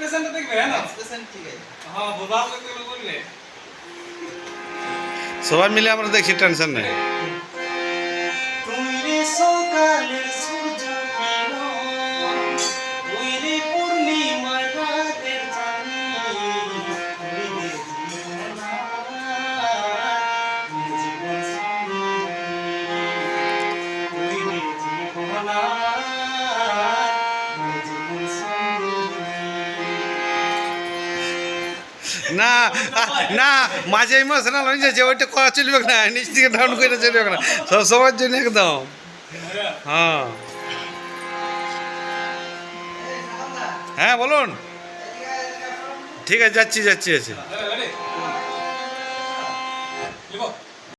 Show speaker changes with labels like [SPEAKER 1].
[SPEAKER 1] এক্সপ্রেশনটা দেখবে না
[SPEAKER 2] এক্সপ্রেশন ঠিক আছে
[SPEAKER 1] হ্যাঁ বোঝাও তো বলবে
[SPEAKER 3] সবাই মিলে আমরা দেখি, টেনশন নেই।
[SPEAKER 2] তুই রে সকালের সূর্য কিরণ তুই রে পূর্ণিমার রাতের চাঁদ তুই রে জীবন আমার তুই জীবন সুন্দরী তুই রে জীবন আমার তুই জীবন সুন্দরী
[SPEAKER 3] না না, মাঝে ইমোশনাল হয়ে যাচ্ছে, ওইটা করা চলবে না, নিচ থেকে ডাউন করে চলবে না, সব সবার জন্য একদম। হ্যাঁ হ্যাঁ বলুন। ঠিক আছে, যাচ্ছি যাচ্ছি আছে।
[SPEAKER 1] রেডি লিখো